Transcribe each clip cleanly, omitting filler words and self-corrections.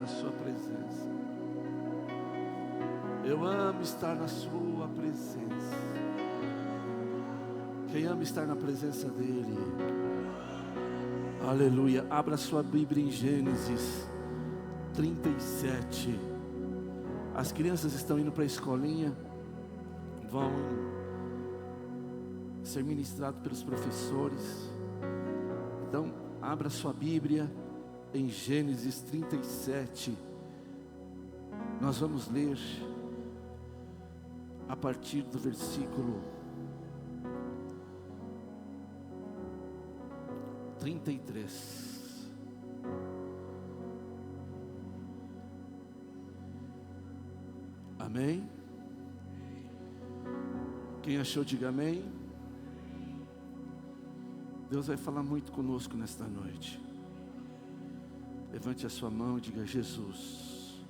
na sua presença. Eu amo estar na sua presença. Quem ama estar na presença dele? Aleluia. Abra sua Bíblia em Gênesis 37. As crianças estão indo para a escolinha, vão ser ministrados pelos professores. Então, abra sua Bíblia em Gênesis 37. Nós vamos ler a partir do versículo 33. Amém? Quem achou, diga amém. Deus vai falar muito conosco nesta noite. Levante a sua mão e diga: Jesus,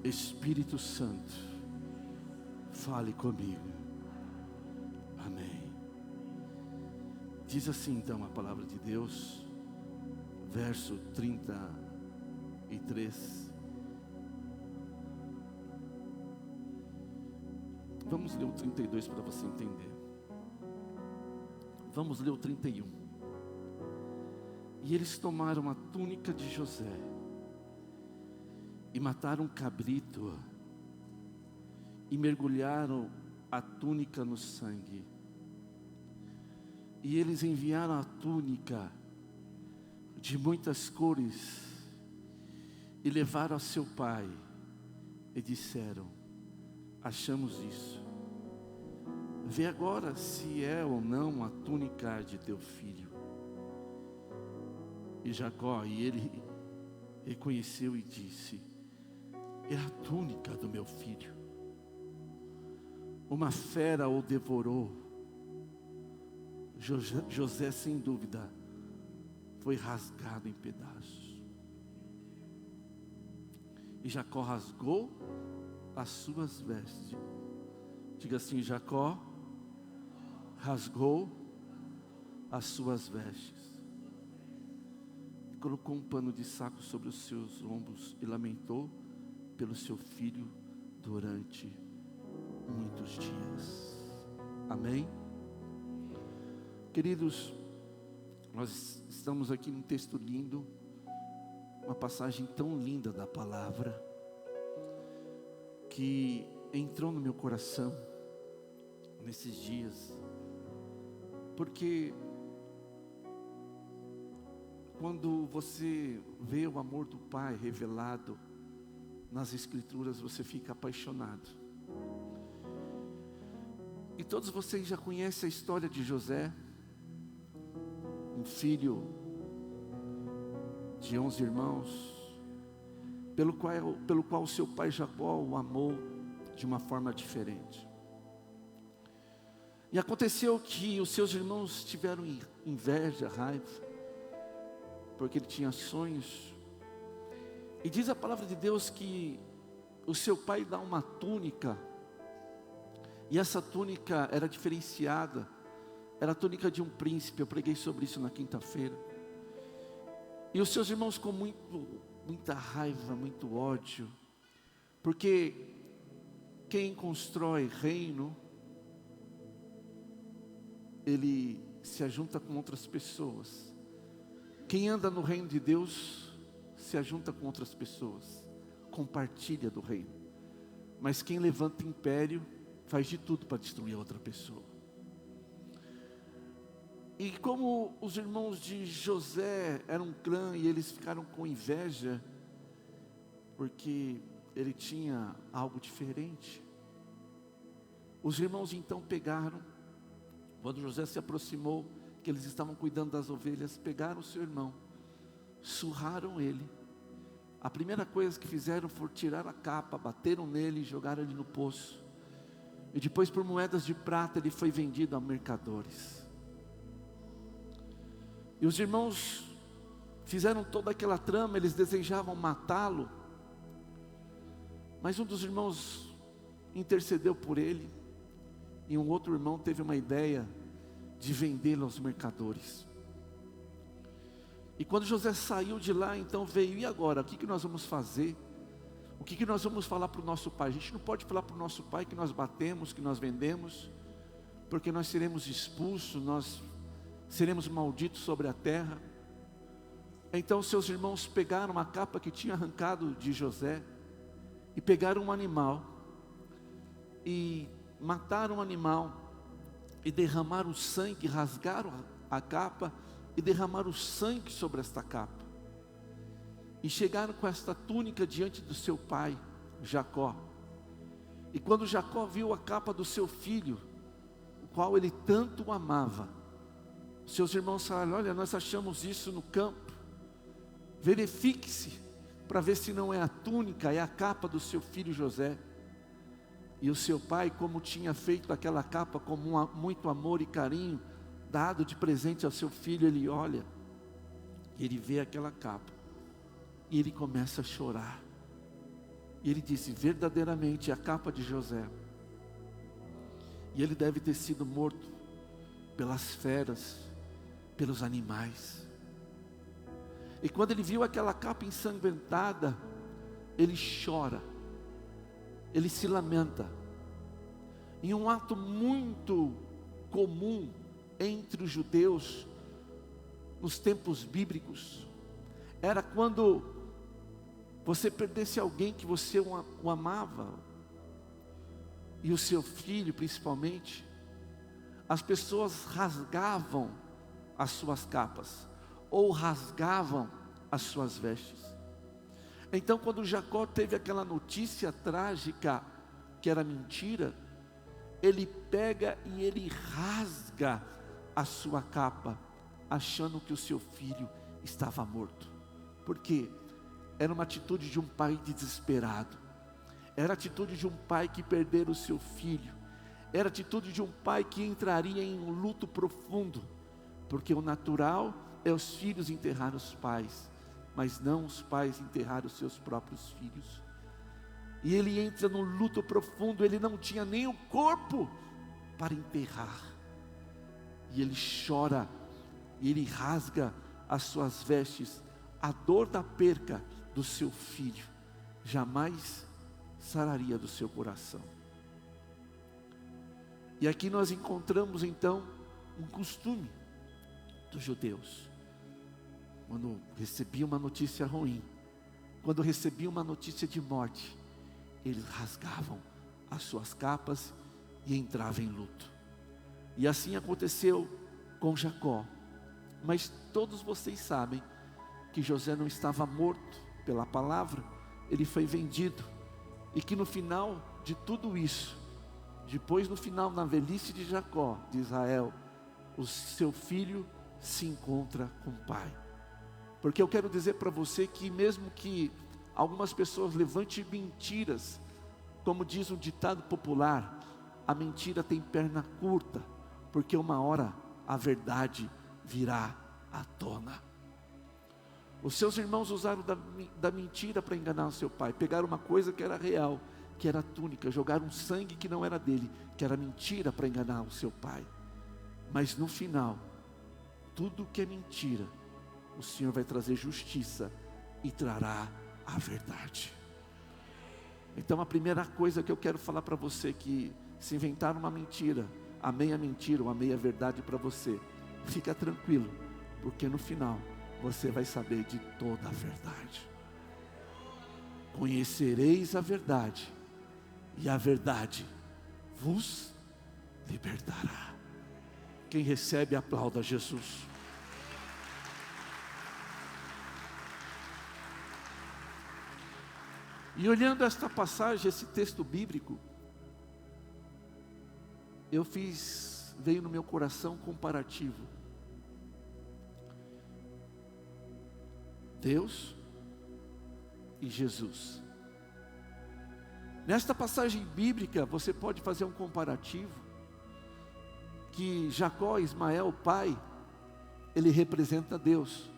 Espírito Santo, fale comigo. Amém. Diz assim então a palavra de Deus, verso 33. Vamos ler o 32 para você entender. Vamos ler o 31. E eles tomaram a túnica de José e mataram um cabrito e mergulharam a túnica no sangue. E eles enviaram a túnica de muitas cores e levaram ao seu pai e disseram: achamos isso. Vê agora se é ou não a túnica de teu filho. E Jacó, e ele reconheceu e disse: é a túnica do meu filho. Uma fera o devorou. José, sem dúvida, foi rasgado em pedaços. E Jacó rasgou as suas vestes. Diga assim: Jacó rasgou as suas vestes. Colocou um pano de saco sobre os seus ombros e lamentou pelo seu filho durante muitos dias. Amém? Queridos, nós estamos aqui num texto lindo, uma passagem tão linda da palavra, que entrou no meu coração nesses dias, porque quando você vê o amor do Pai revelado nas Escrituras, você fica apaixonado. E todos vocês já conhecem a história de José, um filho de 11 irmãos, pelo qual seu pai Jacó o amou de uma forma diferente. E aconteceu que os seus irmãos tiveram inveja, raiva, porque ele tinha sonhos. E diz a palavra de Deus que o seu pai dá uma túnica, e essa túnica era diferenciada, era a túnica de um príncipe. Eu preguei sobre isso na quinta-feira. E os seus irmãos com muita raiva, muito ódio, porque quem constrói reino, ele se ajunta com outras pessoas. Quem anda no reino de Deus se ajunta com outras pessoas, compartilha do reino. Mas quem levanta império faz de tudo para destruir a outra pessoa. E como os irmãos de José eram um clã e eles ficaram com inveja, porque ele tinha algo diferente, os irmãos então pegaram, quando José se aproximou, que eles estavam cuidando das ovelhas, pegaram o seu irmão, surraram ele. A primeira coisa que fizeram foi tirar a capa, bateram nele e jogaram ele no poço. E depois, por moedas de prata, ele foi vendido a mercadores. E os irmãos fizeram toda aquela trama, eles desejavam matá-lo, mas um dos irmãos intercedeu por ele, e um outro irmão teve uma ideia de vendê-lo aos mercadores. E quando José saiu de lá, então veio, e agora? O que nós vamos fazer? O que nós vamos falar para o nosso pai? A gente não pode falar para o nosso pai que nós batemos, que nós vendemos, porque nós seremos expulsos, nós seremos malditos sobre a terra. Então seus irmãos pegaram a capa que tinha arrancado de José, e pegaram um animal, e mataram o animal, e derramaram sangue, rasgaram a capa, e derramaram sangue sobre esta capa. E chegaram com esta túnica diante do seu pai, Jacó. E quando Jacó viu a capa do seu filho, o qual ele tanto amava, seus irmãos falaram: olha, nós achamos isso no campo, verifique-se, para ver se não é a túnica, é a capa do seu filho José. E o seu pai, como tinha feito aquela capa com muito amor e carinho, dado de presente ao seu filho, ele olha, e ele vê aquela capa, e ele começa a chorar, e ele disse: verdadeiramente é a capa de José, e ele deve ter sido morto pelas feras, pelos animais. E quando ele viu aquela capa ensanguentada, ele chora, ele se lamenta. Em um ato muito comum entre os judeus, nos tempos bíblicos, era quando você perdesse alguém que você o amava, e o seu filho principalmente, as pessoas rasgavam as suas capas, ou rasgavam as suas vestes. Então quando Jacó teve aquela notícia trágica, que era mentira, ele pega e ele rasga a sua capa, achando que o seu filho estava morto. Porque era uma atitude de um pai desesperado, era a atitude de um pai que perdera o seu filho, era a atitude de um pai que entraria em um luto profundo, porque o natural é os filhos enterrar os pais, mas não os pais enterrar os seus próprios filhos. E ele entra num luto profundo, ele não tinha nem o corpo para enterrar, e ele chora, e ele rasga as suas vestes. A dor da perca do seu filho jamais sararia do seu coração. E aqui nós encontramos então um costume dos judeus. Quando recebia uma notícia ruim, quando recebia uma notícia de morte, eles rasgavam as suas capas e entravam em luto. E assim aconteceu com Jacó. Mas todos vocês sabem que José não estava morto pela palavra, ele foi vendido. E que no final de tudo isso, depois no final, na velhice de Jacó, de Israel, o seu filho se encontra com o pai. Porque eu quero dizer para você que mesmo que algumas pessoas levantem mentiras, como diz um ditado popular, a mentira tem perna curta, porque uma hora a verdade virá à tona. Os seus irmãos usaram da mentira para enganar o seu pai, pegaram uma coisa que era real, que era a túnica, jogaram sangue que não era dele, que era mentira, para enganar o seu pai. Mas no final, tudo que é mentira, o Senhor vai trazer justiça e trará a verdade. Então a primeira coisa que eu quero falar para você, que se inventar uma mentira, a meia mentira ou a meia verdade para você, fica tranquilo, porque no final você vai saber de toda a verdade. Conhecereis a verdade, e a verdade vos libertará. Quem recebe, aplauda Jesus. E olhando esta passagem, esse texto bíblico, veio no meu coração comparativo. Deus e Jesus. Nesta passagem bíblica, você pode fazer um comparativo, que Jacó, Ismael, o pai, ele representa Deus.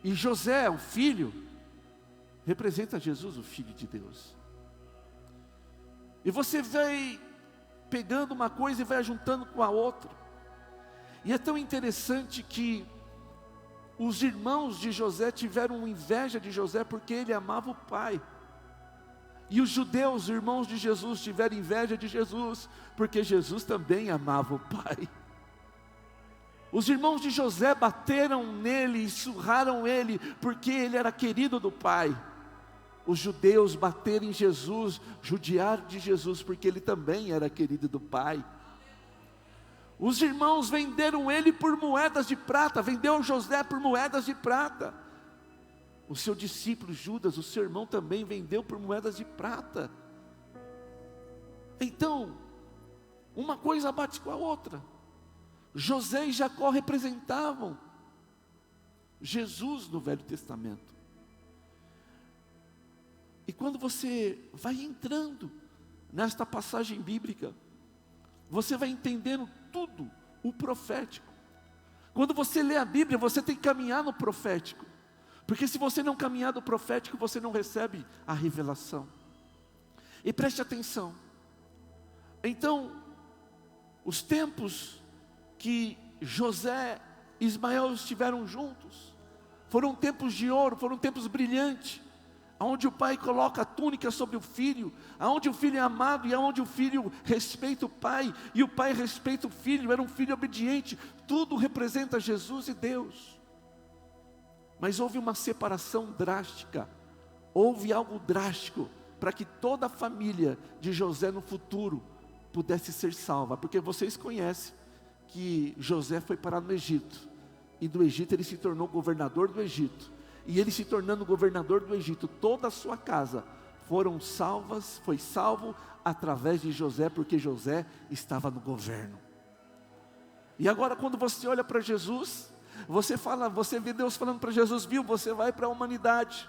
E José, o filho, representa Jesus, o Filho de Deus. E você vai pegando uma coisa e vai juntando com a outra. E é tão interessante que Os irmãos de José tiveram inveja de José porque ele amava o pai. E os judeus, irmãos de Jesus, tiveram inveja de Jesus porque Jesus também amava o pai. Os irmãos de José bateram nele e surraram ele porque ele era querido do pai. Os judeus bateram em Jesus, judiaram de Jesus porque ele também era querido do pai. Os irmãos venderam ele por moedas de prata, vendeu José por moedas de prata. O seu discípulo Judas, o seu irmão, também vendeu por moedas de prata. Então, uma coisa bate com a outra. José e Jacó representavam Jesus no Velho Testamento. E quando você vai entrando nesta passagem bíblica, você vai entendendo tudo o profético. Quando você lê a Bíblia, você tem que caminhar no profético. Porque se você não caminhar no profético, você não recebe a revelação. E preste atenção. Então, os tempos que José e Ismael estiveram juntos, foram tempos de ouro, foram tempos brilhantes, onde o pai coloca a túnica sobre o filho, onde o filho é amado e onde o filho respeita o pai, e o pai respeita o filho, era um filho obediente, tudo representa Jesus e Deus. Mas houve uma separação drástica, houve algo drástico, para que toda a família de José no futuro pudesse ser salva, porque vocês conhecem que José foi parar no Egito, e do Egito ele se tornou governador do Egito, e ele se tornando governador do Egito, toda a sua casa foi salvo através de José, porque José estava no governo. E agora quando você olha para Jesus, você vê Deus falando para Jesus, viu, você vai para a humanidade,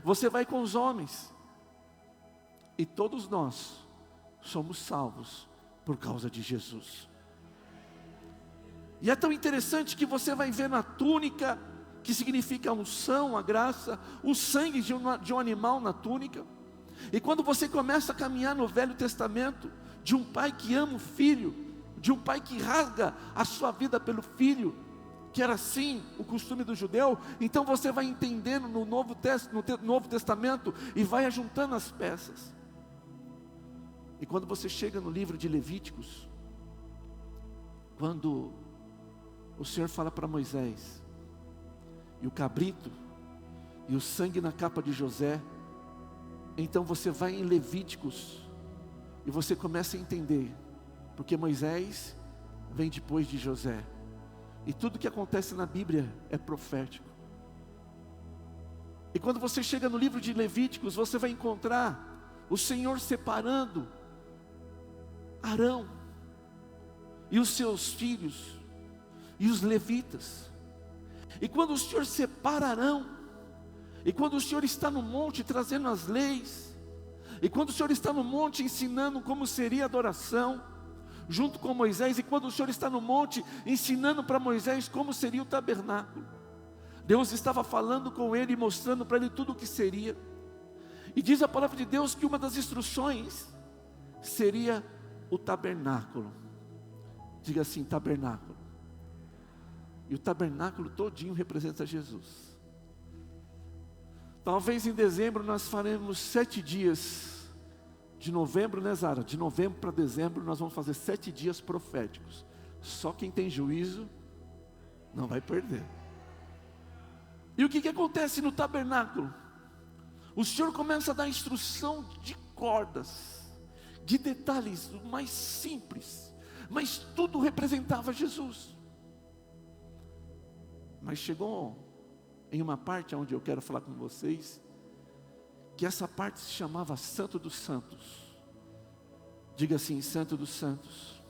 você vai com os homens, e todos nós somos salvos por causa de Jesus. E é tão interessante que você vai ver na túnica, que significa a unção, a graça, o sangue de um animal na túnica. E quando você começa a caminhar no Velho Testamento, de um pai que ama o filho, de um pai que rasga a sua vida pelo filho, que era assim o costume do judeu, então você vai entendendo no Novo Testamento e vai ajuntando as peças. E quando você chega no livro de Levíticos, quando o Senhor fala para Moisés, e o cabrito, e o sangue na capa de José, então você vai em Levíticos, e você começa a entender, porque Moisés vem depois de José, e tudo que acontece na Bíblia é profético. E quando você chega no livro de Levíticos, você vai encontrar o Senhor separando Arão, e os seus filhos, e os levitas. E quando o Senhor separa Arão, e quando o Senhor está no monte trazendo as leis, e quando o Senhor está no monte ensinando como seria a adoração, junto com Moisés, e quando o Senhor está no monte ensinando para Moisés como seria o tabernáculo, Deus estava falando com ele e mostrando para ele tudo o que seria. E diz a palavra de Deus que uma das instruções seria o tabernáculo. Diga assim, tabernáculo. E o tabernáculo todinho representa Jesus. Talvez em dezembro nós faremos 7 dias, de novembro, né, Zara? De novembro para dezembro nós vamos fazer 7 dias proféticos. Só quem tem juízo não vai perder. E o que acontece no tabernáculo? O Senhor começa a dar instrução de cordas, de detalhes mais simples, mas tudo representava Jesus. Mas chegou em uma parte onde eu quero falar com vocês, que essa parte se chamava Santo dos Santos. Diga assim, Santo dos Santos.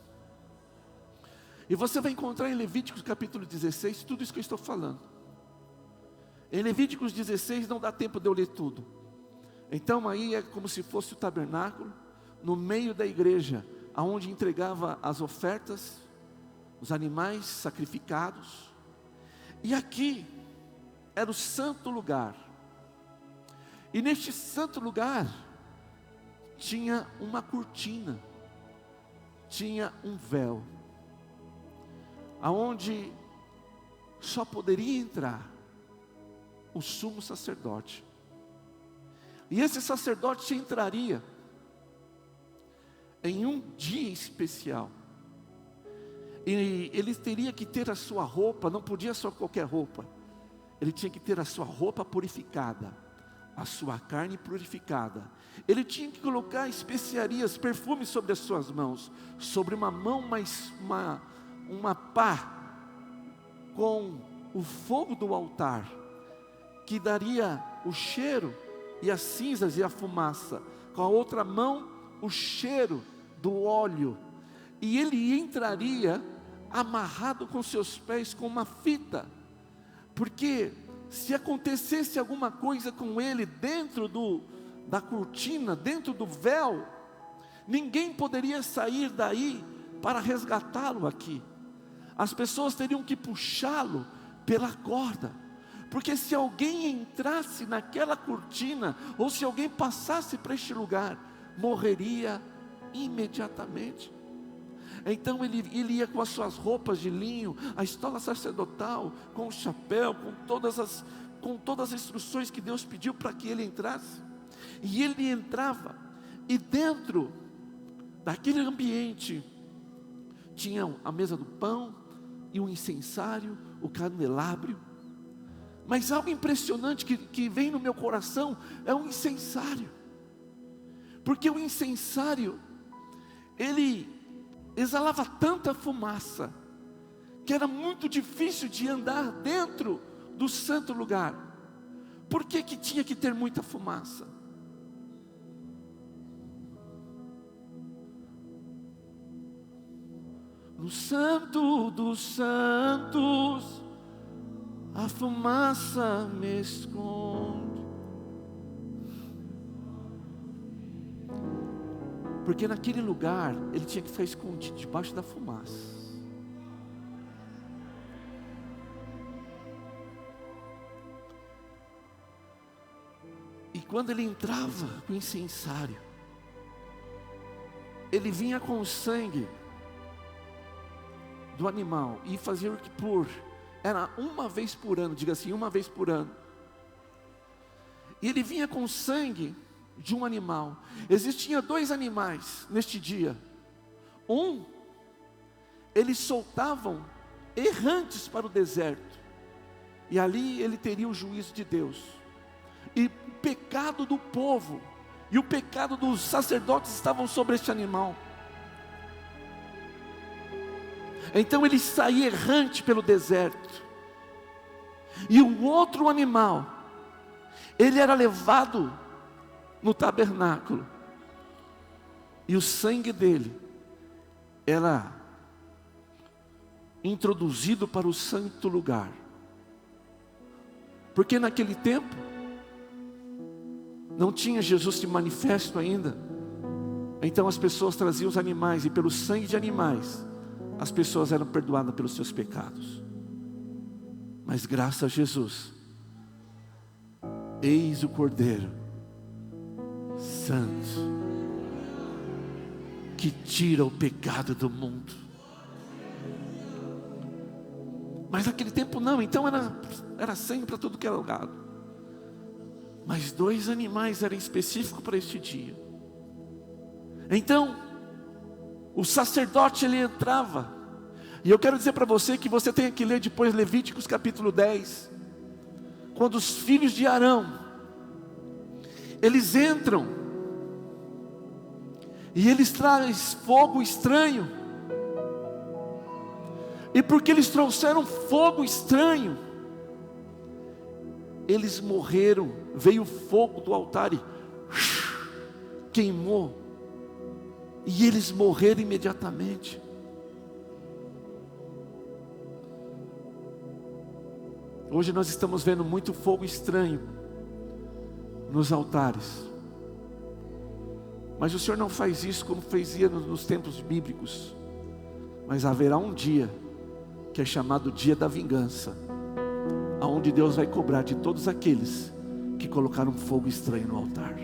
E você vai encontrar em Levíticos capítulo 16, tudo isso que eu estou falando. Em Levíticos 16 não dá tempo de eu ler tudo. Então aí é como se fosse o tabernáculo, no meio da igreja, aonde entregava as ofertas, os animais sacrificados. E aqui era o santo lugar. E neste santo lugar tinha uma cortina, tinha um véu, aonde só poderia entrar o sumo sacerdote. E esse sacerdote entraria em um dia especial. E ele teria que ter a sua roupa, não podia só qualquer roupa. Ele tinha que ter a sua roupa purificada, a sua carne purificada. Ele tinha que colocar especiarias, perfumes sobre as suas mãos, sobre uma mão, uma pá com o fogo do altar, que daria o cheiro e as cinzas e a fumaça. Com a outra mão, o cheiro do óleo. E ele entraria amarrado com seus pés com uma fita, porque se acontecesse alguma coisa com ele dentro da cortina, dentro do véu, ninguém poderia sair daí para resgatá-lo aqui. As pessoas teriam que puxá-lo pela corda, porque se alguém entrasse naquela cortina, ou se alguém passasse para este lugar, morreria imediatamente. Então ele ia com as suas roupas de linho, a estola sacerdotal, com o chapéu, com todas as instruções que Deus pediu para que ele entrasse. E ele entrava, e dentro daquele ambiente tinha a mesa do pão, e o incensário, o candelabro. Mas algo impressionante que vem no meu coração é o incensário, porque o incensário, ele exalava tanta fumaça, que era muito difícil de andar dentro do santo lugar. Por que tinha que ter muita fumaça? No santo dos santos, a fumaça me esconde. Porque naquele lugar, ele tinha que ficar escondido debaixo da fumaça. E quando ele entrava com o incensário, ele vinha com o sangue do animal e fazia o era uma vez por ano, diga assim, uma vez por ano. E ele vinha com o sangue de um animal. Existiam 2 animais neste dia. Eles soltavam errantes para o deserto, e ali ele teria o juízo de Deus. E o pecado do povo e o pecado dos sacerdotes estavam sobre este animal. Então ele saía errante pelo deserto. E o outro animal, ele era levado no tabernáculo, e o sangue dele era introduzido para o santo lugar, porque naquele tempo não tinha Jesus de manifesto ainda. Então as pessoas traziam os animais, e pelo sangue de animais as pessoas eram perdoadas pelos seus pecados. Mas graças a Jesus, eis o Cordeiro Santo, que tira o pecado do mundo. Mas naquele tempo não, então era sangue para tudo que era lugar. Mas 2 animais eram específicos para este dia. Então o sacerdote, ele entrava, e eu quero dizer para você que você tem que ler depois Levíticos capítulo 10, quando os filhos de Arão, eles entram, e eles trazem fogo estranho. E porque eles trouxeram fogo estranho, eles morreram. Veio o fogo do altar e queimou, e eles morreram imediatamente. Hoje nós estamos vendo muito fogo estranho nos altares, mas o Senhor não faz isso como fazia nos tempos bíblicos. Mas haverá um dia, que é chamado dia da vingança, aonde Deus vai cobrar de todos aqueles que colocaram fogo estranho no altar.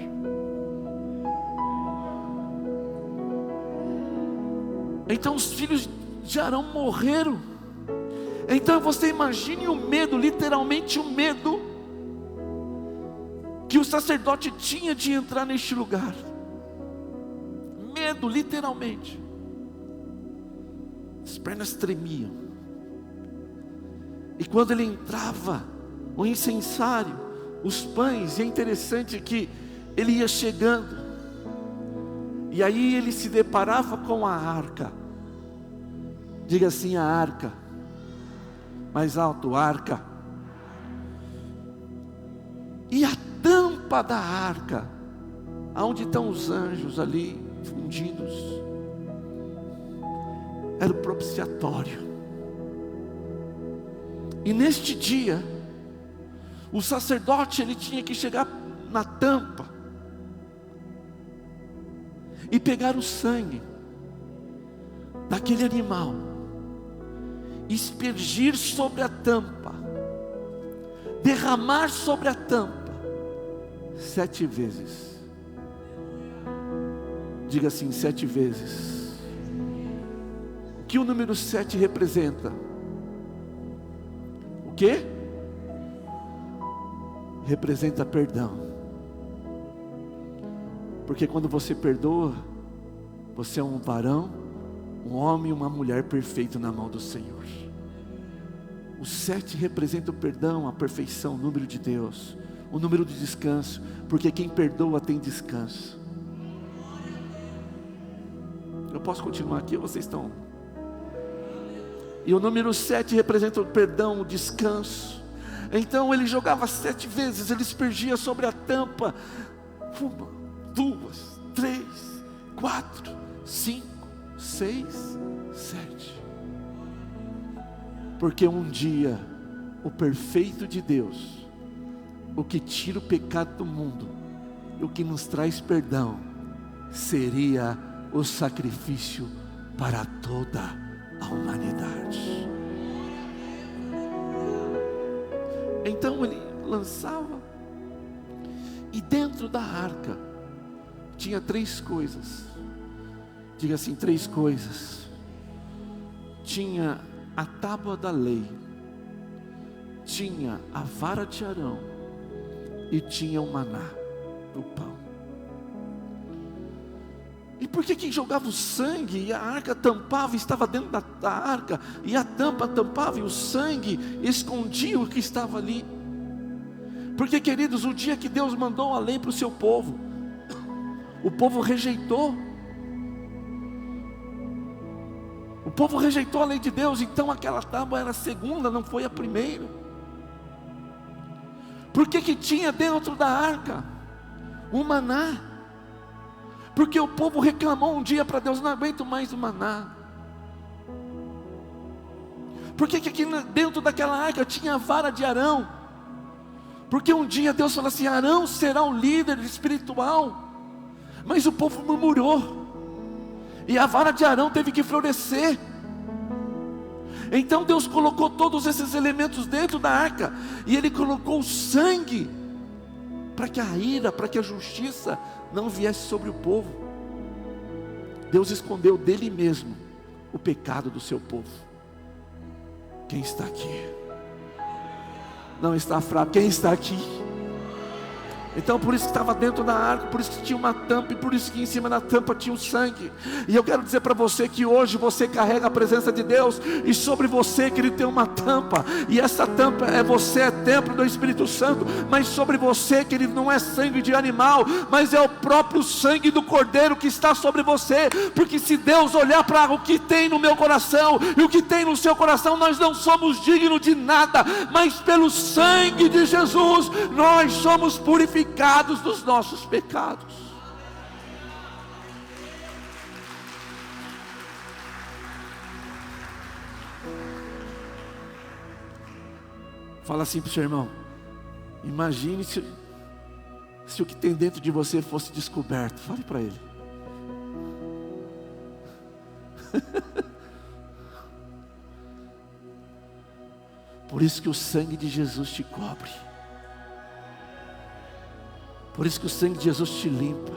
Então os filhos de Arão morreram. Então você imagine o medo, literalmente o medo, que o sacerdote tinha de entrar neste lugar. Medo, literalmente. As pernas tremiam. E quando ele entrava, o incensário, os pães, e é interessante que ele ia chegando, e aí ele se deparava com a arca. Diga assim: a arca. Mais alto: arca. E a tampa da arca, aonde estão os anjos ali fundidos, era o propiciatório. E neste dia, o sacerdote, ele tinha que chegar na tampa e pegar o sangue daquele animal, aspergir sobre a tampa, derramar sobre a tampa 7 vezes. Diga assim: 7 vezes. O que o número 7 representa? O que? Representa perdão. Porque quando você perdoa, você é um varão, um homem e uma mulher perfeito na mão do Senhor. O 7 representa o perdão, a perfeição, o número de Deus, o número de descanso, porque quem perdoa tem descanso. Eu posso continuar aqui ou vocês estão? E o número 7 representa o perdão, o descanso. Então ele jogava 7 vezes, ele aspergia sobre a tampa. 1, 2, 3, 4, 5, 6, 7. Porque um dia o perfeito de Deus, o que tira o pecado do mundo, o que nos traz perdão, seria o sacrifício para toda a humanidade. Então ele lançava, e dentro da arca tinha 3 coisas. Diga assim: 3 coisas. Tinha a tábua da lei, tinha a vara de Arão e tinha o maná, o pão. E por que quem jogava o sangue e a arca tampava, estava dentro da arca, e a tampa tampava e o sangue escondia o que estava ali? Porque, queridos, o dia que Deus mandou a lei para o seu povo, o povo rejeitou. O povo rejeitou a lei de Deus, então aquela tábua era a segunda, não foi a primeira. Por que tinha dentro da arca o maná? Porque o povo reclamou um dia para Deus: não aguento mais o maná. Por que aqui dentro daquela arca tinha a vara de Arão? Porque um dia Deus falou assim: Arão será o líder espiritual. Mas o povo murmurou, e a vara de Arão teve que florescer. Então Deus colocou todos esses elementos dentro da arca, e Ele colocou o sangue, para que a ira, para que a justiça não viesse sobre o povo. Deus escondeu dele mesmo o pecado do seu povo. Quem está aqui? Não está fraco. Quem está aqui? Então por isso que estava dentro da arca, por isso que tinha uma tampa, e por isso que em cima da tampa tinha o sangue. E eu quero dizer para você que hoje você carrega a presença de Deus, e sobre você, querido, tem uma tampa, e essa tampa é você, é templo do Espírito Santo. Mas sobre você, querido, não é sangue de animal, mas é o próprio sangue do Cordeiro que está sobre você. Porque se Deus olhar para o que tem no meu coração e o que tem no seu coração, nós não somos dignos de nada, mas pelo sangue de Jesus nós somos purificados dos nossos pecados. Fala assim para o seu irmão: imagine se o que tem dentro de você fosse descoberto. Fale para ele. Por isso que o sangue de Jesus te cobre. Por isso que o sangue de Jesus te limpa.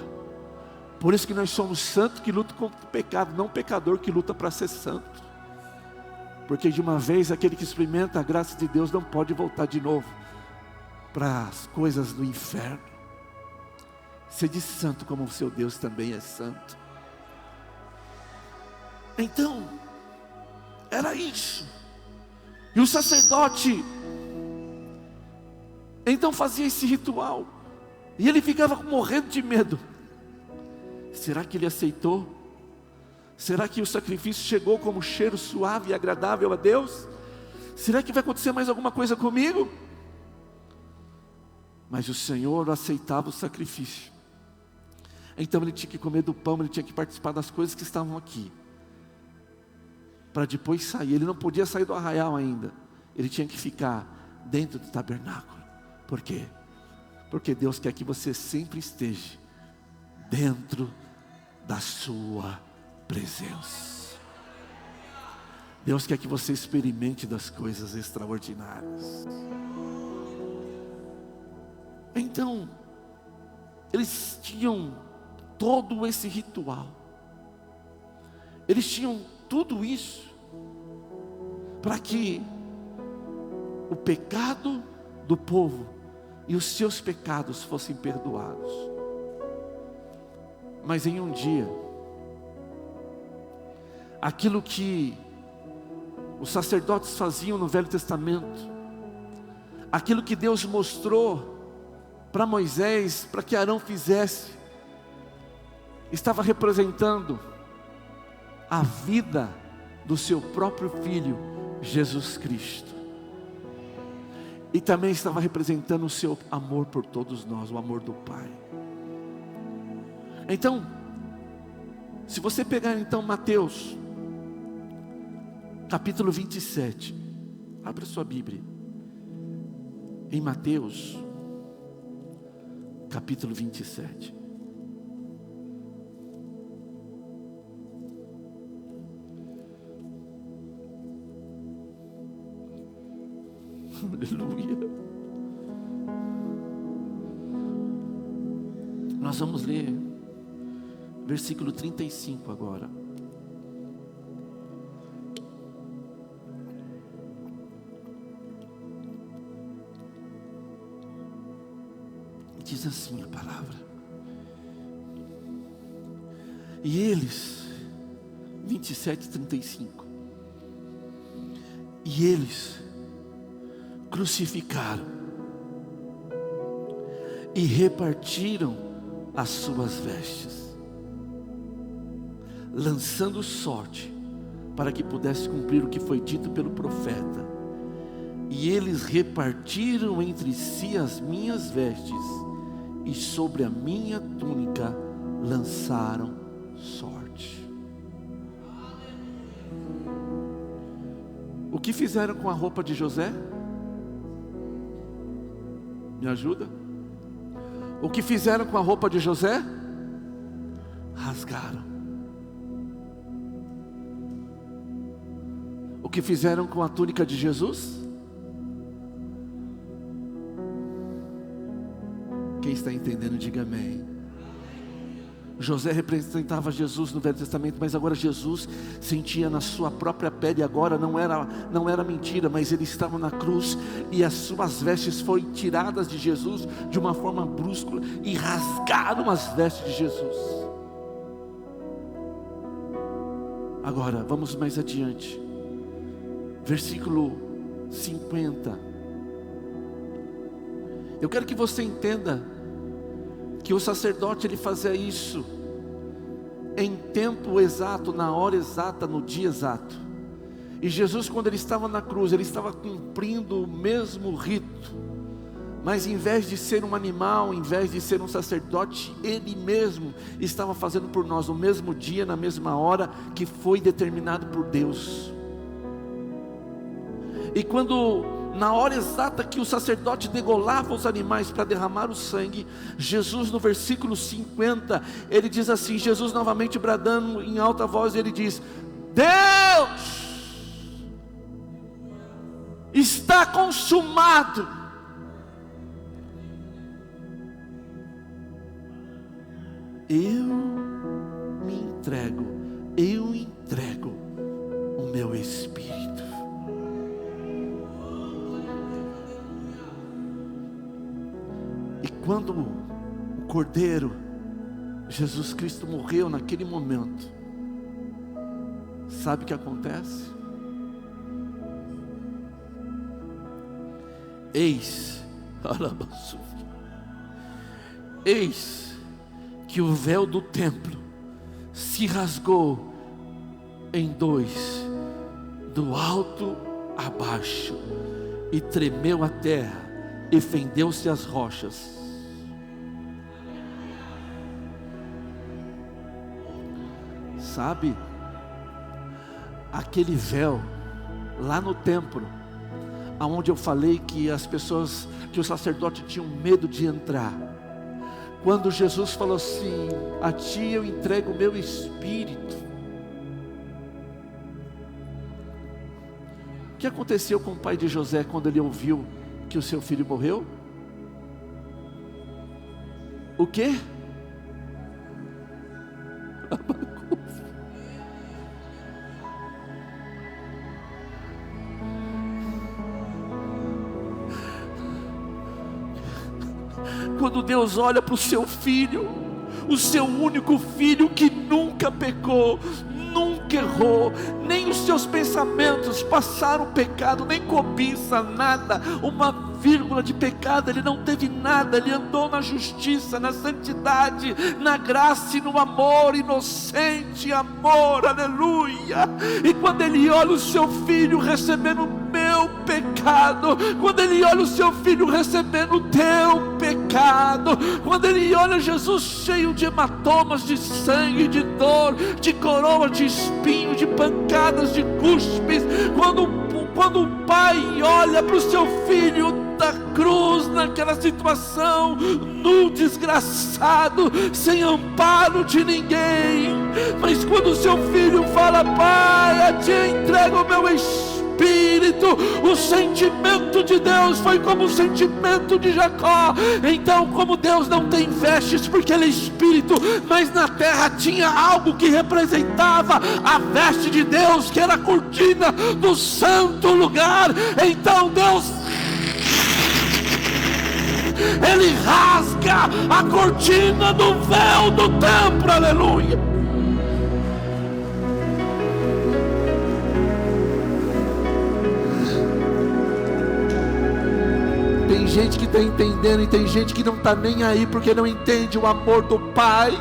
Por isso que nós somos santos que lutam contra o pecado, não pecador que luta para ser santo. Porque de uma vez aquele que experimenta a graça de Deus não pode voltar de novo para as coisas do inferno. Sede santo como o seu Deus também é santo. Então, era isso. E o sacerdote então fazia esse ritual, e ele ficava morrendo de medo. Será que ele aceitou? Será que o sacrifício chegou como cheiro suave e agradável a Deus? Será que vai acontecer mais alguma coisa comigo? Mas o Senhor aceitava o sacrifício. Então ele tinha que comer do pão, ele tinha que participar das coisas que estavam aqui, para depois sair. Ele não podia sair do arraial ainda, ele tinha que ficar dentro do tabernáculo. Por quê? Porque Deus quer que você sempre esteja dentro da sua presença. Deus quer que você experimente das coisas extraordinárias. Então, eles tinham todo esse ritual, eles tinham tudo isso, para que o pecado do povo e os seus pecados fossem perdoados. Mas em um dia, aquilo que os sacerdotes faziam no Velho Testamento, aquilo que Deus mostrou para Moisés, para que Arão fizesse, estava representando a vida do seu próprio Filho, Jesus Cristo. E também estava representando o seu amor por todos nós, o amor do Pai. Então, se você pegar então Mateus, capítulo 27, abra sua Bíblia, em Mateus, capítulo 27. Aleluia. Nós vamos ler versículo 35 agora. Diz assim a palavra: e eles, 27:35, e eles crucificaram e repartiram as suas vestes, lançando sorte para que pudesse cumprir o que foi dito pelo profeta. E eles repartiram entre si as minhas vestes, e sobre a minha túnica lançaram sorte. O que fizeram com a roupa de José? Me ajuda? O que fizeram com a roupa de José? Rasgaram. O que fizeram com a túnica de Jesus? Quem está entendendo, diga amém. José representava Jesus no Velho Testamento, mas agora Jesus sentia na sua própria pele. Agora não era mentira, mas ele estava na cruz, e as suas vestes foram tiradas de Jesus de uma forma brusca, e rasgaram as vestes de Jesus. Agora vamos mais adiante, versículo 50. Eu quero que você entenda que o sacerdote ele fazia isso em tempo exato, na hora exata, no dia exato. E Jesus, quando ele estava na cruz, ele estava cumprindo o mesmo rito, mas em vez de ser um animal, em vez de ser um sacerdote, ele mesmo estava fazendo por nós no mesmo dia, na mesma hora que foi determinado por Deus. E quando na hora exata que o sacerdote degolava os animais para derramar o sangue, Jesus, no versículo 50, ele diz assim, Jesus novamente bradando em alta voz, ele diz: Deus, está consumado. Eu entrego o meu espírito. E quando o Cordeiro, Jesus Cristo morreu naquele momento. Sabe o que acontece? Eis que o véu do templo se rasgou em dois, do alto a baixo, e tremeu a terra, e fendeu-se as rochas. Sabe, aquele véu lá no templo, aonde eu falei que as pessoas, que os sacerdotes tinham medo de entrar, quando Jesus falou assim: a ti eu entrego o meu espírito. O que aconteceu com o pai de José quando ele ouviu que o seu filho morreu? O quê? Quando Deus olha para o seu filho, o seu único filho que nunca pecou, nunca errou, nem os seus pensamentos passaram pecado, nem cobiça, nada, uma vírgula de pecado ele não teve nada, ele andou na justiça, na santidade, na graça e no amor, inocente amor, aleluia. E quando ele olha o seu filho recebendo o meu pecado, quando ele olha o seu filho recebendo o teu pecado, quando ele olha Jesus cheio de hematomas, de sangue, de dor, de coroa, de espinho, de pancadas, de cuspes, quando o pai olha para o seu filho da cruz, naquela situação, nu, desgraçado, sem amparo de ninguém, mas quando o seu filho fala: pai, a ti entrego o meu espírito, o sentimento de Deus foi como o sentimento de Jacó. Então, como Deus não tem vestes, porque Ele é espírito, mas na terra tinha algo que representava a veste de Deus, que era a cortina do santo lugar. Então Deus, Ele rasga a cortina do véu do templo, aleluia. Tem gente que está entendendo e tem gente que não está nem aí, porque não entende o amor do Pai.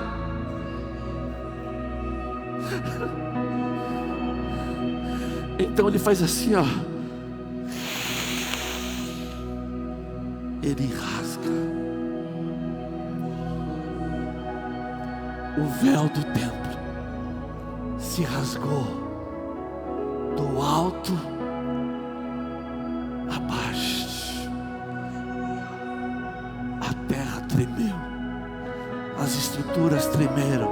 Então Ele faz assim, ó, Ele rasga o véu do templo, se rasgou do alto a baixo. A terra tremeu, as estruturas tremeram.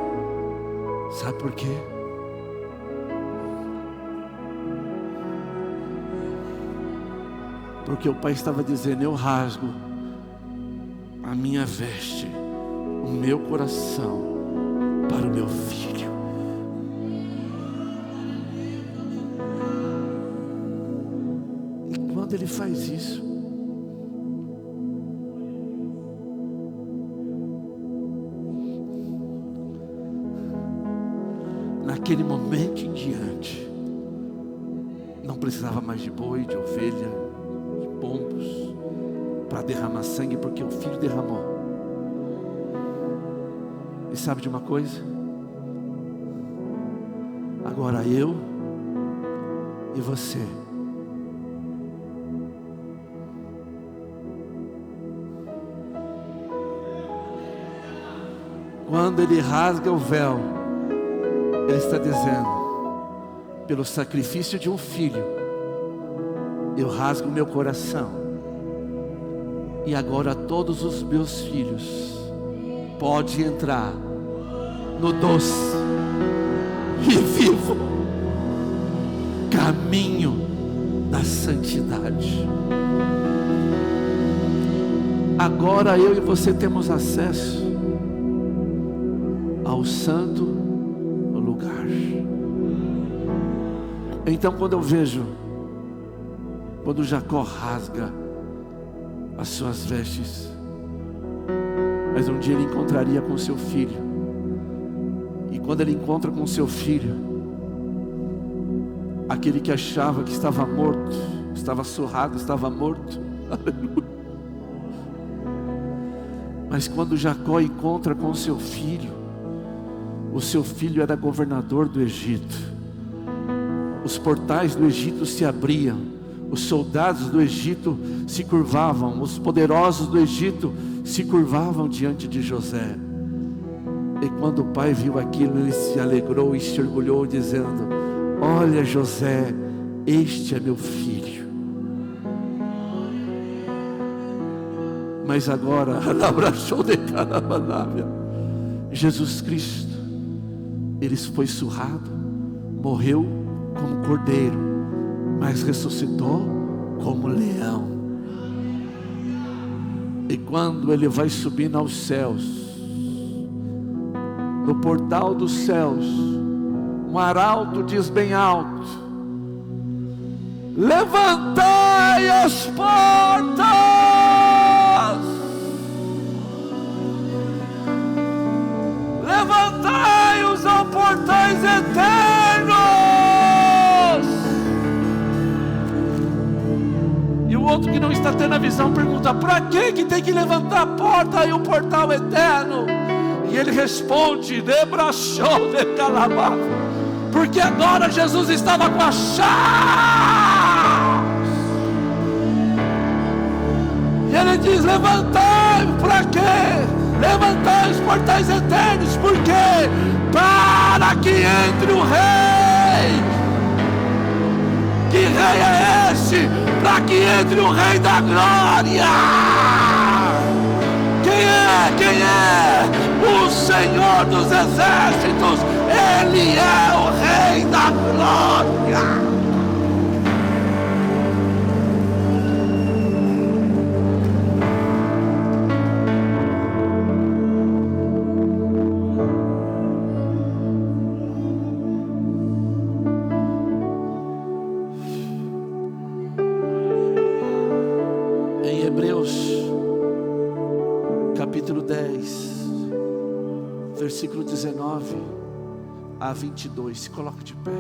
Sabe por quê? Porque o Pai estava dizendo: eu rasgo a minha veste, o meu coração, para o meu filho. E quando Ele faz isso, naquele momento em diante, não precisava mais de boi, de ovelha, de pombos, para derramar sangue, porque o Filho derramou. E sabe de uma coisa? Agora eu e você, quando Ele rasga o véu, Ele está dizendo: pelo sacrifício de um filho, eu rasgo o meu coração, e agora todos os meus filhos podem entrar no doce e vivo caminho da santidade. Agora eu e você temos acesso ao santo lugar. Então, quando eu vejo, quando Jacó rasga as suas vestes, Mas um dia ele encontraria com seu filho. E quando ele encontra com seu filho, aquele que achava que estava morto, estava surrado, estava morto. Aleluia. Mas quando Jacó encontra com seu filho, o seu filho era governador do Egito. Os portais do Egito se abriam, os soldados do Egito se curvavam, os poderosos do Egito se curvavam diante de José. E quando o pai viu aquilo, ele se alegrou e se orgulhou, dizendo: olha, José, este é meu filho. Mas agora, Jesus Cristo, ele foi surrado, morreu como cordeiro, mas ressuscitou como leão. E quando ele vai subindo aos céus, no portal dos céus, um arauto diz bem alto: levantai as portas, levantai os portais eternos. E o outro que não está tendo a visão pergunta: para que tem que levantar a porta e o portal eterno? E ele responde: debrachou de calabá, porque agora Jesus estava com a chave. E ele diz: levantai, para quê? Levantai os portais eternos, porque para que entre o rei. Que rei é esse? Para que entre o rei da glória. Quem é? O Senhor dos exércitos. Ele é o rei da glória. Em Hebreus capítulo 10, versículo 19 a 22, se coloque de pé.